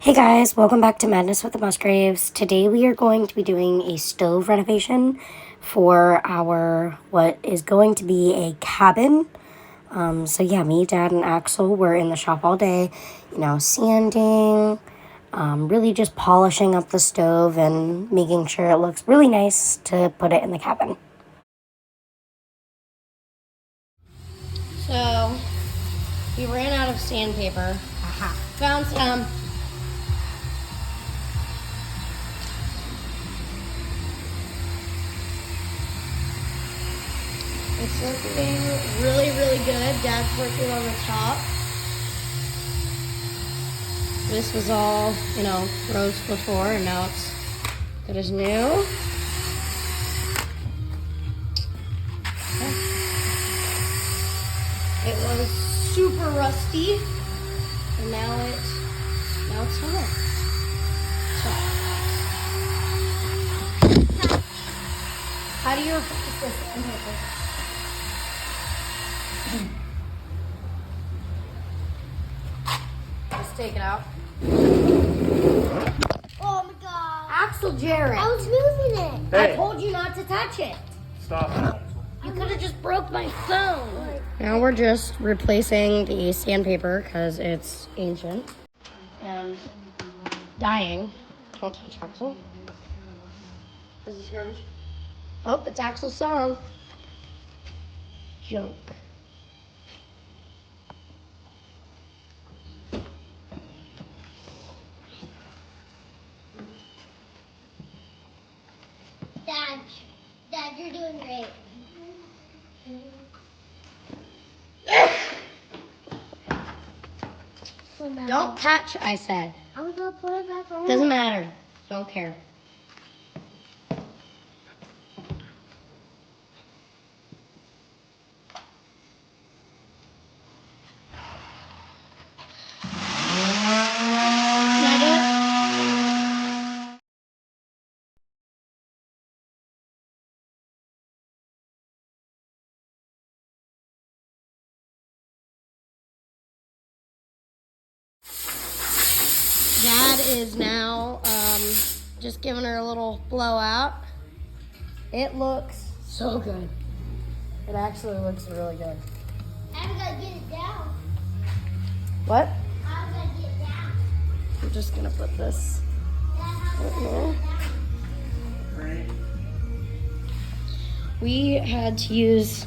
Hey guys, welcome back to Madness with the Musgraves. Today we are going to be doing a stove renovation for our, what is going to be a cabin. So yeah, me, Dad, and Axel were in the shop all day, sanding, really just polishing up the stove and making sure it looks really nice to put it in the cabin. So, we ran out of sandpaper. Found some. It's looking really, really good. Dad's working on the top. This was all, gross before, and now it's good as new. Okay. It was super rusty, and now it's not. So, how do you replace this sandpaper? Let's take it out. Oh my god. Axel Jarrett. I was moving it. Hey. I told you not to touch it. Stop it, Axel. You could have just broke my phone. Now we're just replacing the sandpaper because it's ancient and dying. Don't touch Axel. This is yours. Oh, it's Axel's song. Junk. Dad, you're doing great. Don't touch, I said. I'm gonna put it back on. Doesn't matter. Don't care. Dad is now just giving her a little blowout. It looks so good. It actually looks really good. I'm gonna get it down. What? I'm gonna get it down. I'm just gonna put this right here. We had to use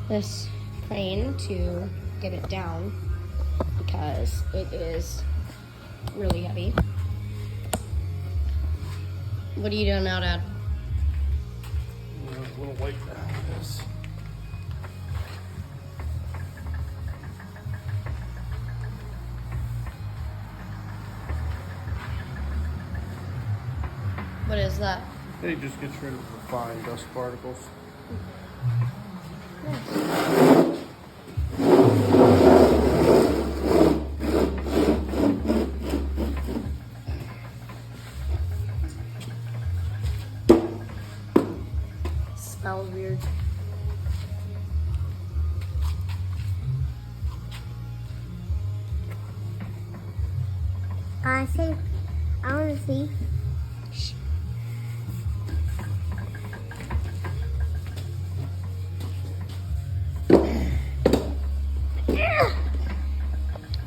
this crane to get it down because it is really heavy. What are you doing now, Dad? A little weight down this. What is that? It just gets rid of the fine dust particles. Smells weird. I wanna see.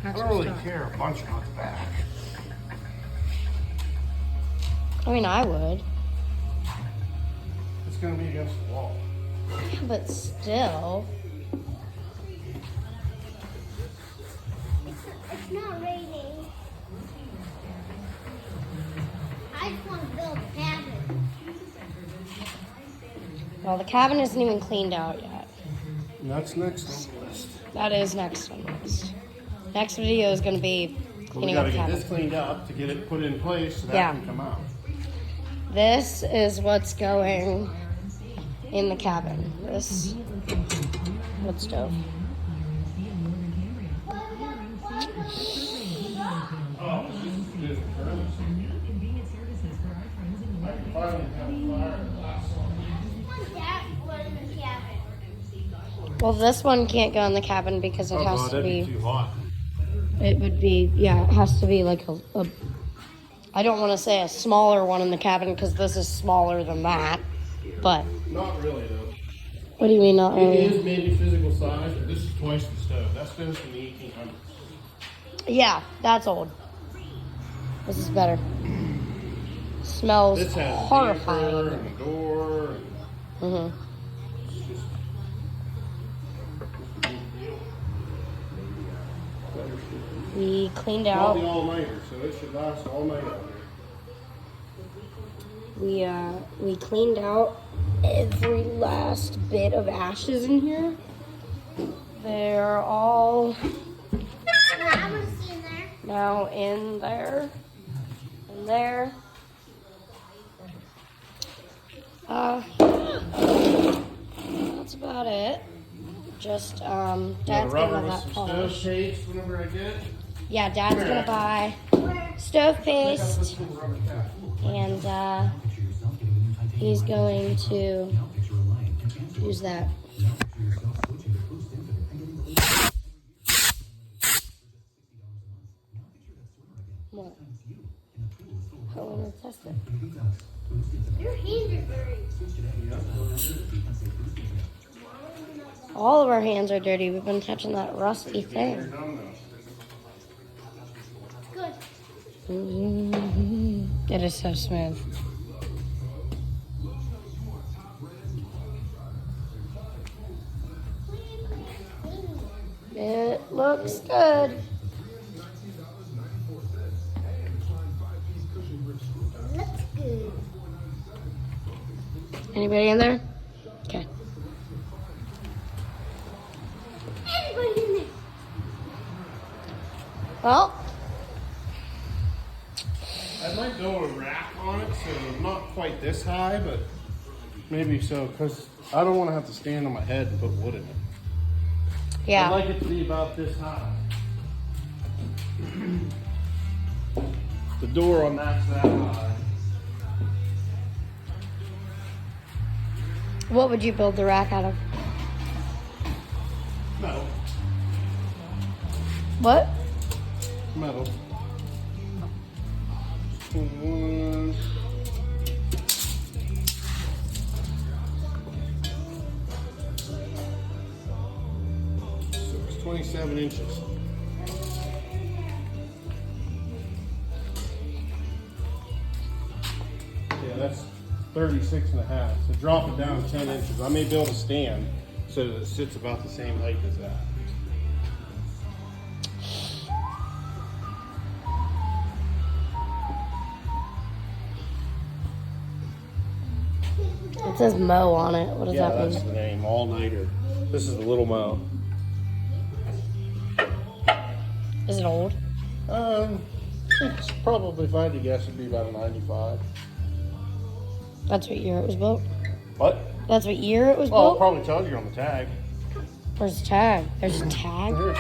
I don't really care a bunch about the back. I mean, I would. It's gonna be against the wall. Yeah, but still. It's not raining. I just want to build a cabin. Well, the cabin isn't even cleaned out yet. And that's next on the list. That is next on the list. Next video is going to be We cleaning gotta up the get cabin. this cleaned up to get it put in place so that Yeah. can come out. This is what's going in the cabin. This wood stove. Oh, this is furnace. Well, this one can't go in the cabin because it has to be. Too hot. It would be, yeah, it has to be like a I don't want to say a smaller one in the cabin because this is smaller than that. But Not really, though. what do you mean not It really? is maybe physical size, but this is twice the stove. That stove's from the 1800s. Yeah, that's old. This is better. Smells This has a horrifying. damper and a door. And it's just it's a big deal. We cleaned Not out. the all-nighter, so it should last all night out there. We cleaned out every last bit of ashes in here. They're all I want to see in there. now in there and there. That's about it. Just Dad's Rubber gonna with have some that stove polished. paste whenever I get. Yeah, Dad's gonna buy stove paste, and he's going to use that. What? I want to test it. Your hands are dirty. All of our hands are dirty. We've been touching that rusty You're thing. done though. Good. It is so smooth. It looks good. Looks good. Anybody in there? Okay. Everybody in there. Well, I might go a rack on it, so not quite this high, but maybe so, because I don't want to have to stand on my head and put wood in it. yeah. I'd like it to be about this high. The door on that's that high. What would you build the rack out of? Metal. What? Metal. One. 27 inches. Yeah, that's 36 and a half. So drop it down 10 inches. I may build a stand so that it sits about the same height as that. It says Mo on it. What does Yeah, that that's mean? the name. All nighter. This is the little Mo. Is it old? It's probably, if I had to guess, it'd be about a 95. That's what year it was built? What? That's what year it was Oh, it built? probably tells you on the tag. Where's the tag? There's a tag? Here.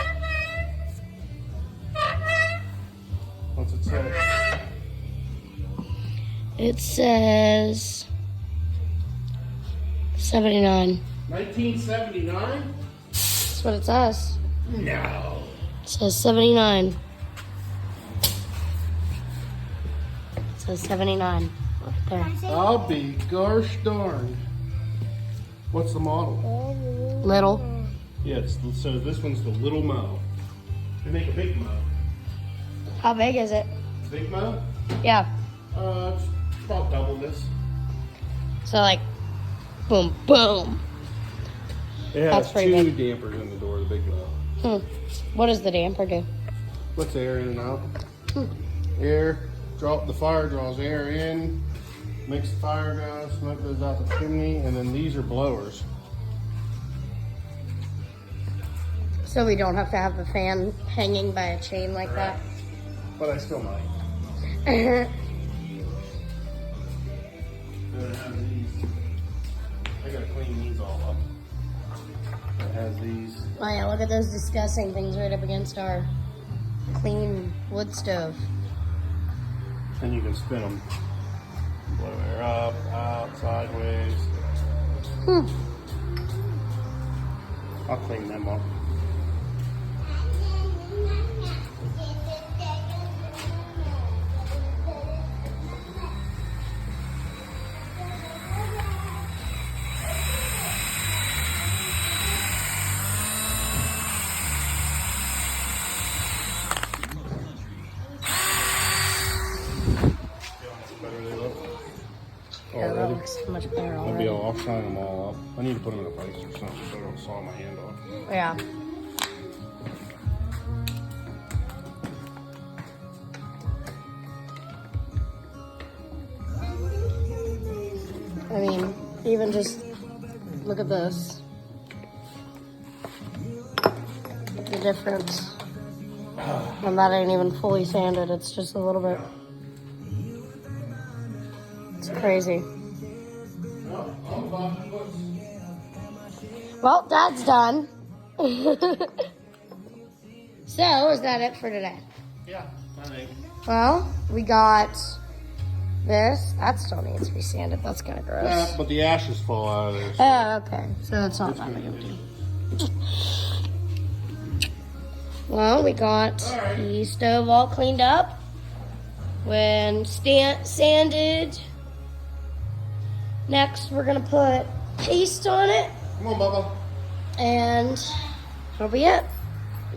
What's it say? It says 79. 1979? That's what it says. No. It says 79. It says 79. Right there. I'll be gosh darned. What's the model? Little. Yeah, so this one's the little Mo. They make a big Mo. How big is it? Big Mo? Yeah. It's about double this. So like, boom, boom. It That's has pretty two big. dampers in the door, the big Mo. What does the damper do? Lets air in and out. Air, the fire draws air in, makes the fire go, smoke goes out the chimney, and then these are blowers. So we don't have to have the fan hanging by a chain like that. But I still might. that. Then it has these. I gotta clean these all up. It has these. Oh yeah, look at those disgusting things right up against our clean wood stove. And you can spin them. Blow air up, out, sideways. I'll clean them up. looks much better I'll already. I'll shine them all up. I need to put them in a place or something so I don't saw my hand off. Yeah. I mean, even just look at this. The difference. And that ain't even fully sanded, it's just a little bit. It's crazy. Well, Dad's done. So, is that it for today? Yeah, I think. Well, we got this. That still needs to be sanded. That's kind of gross. Yeah, but the ashes fall out of there. Oh, okay. So it's not that big of a deal. Well, we got the stove all cleaned up. When sanded. Next, we're going to put paste on it. Come on, Bubba. And that'll be it.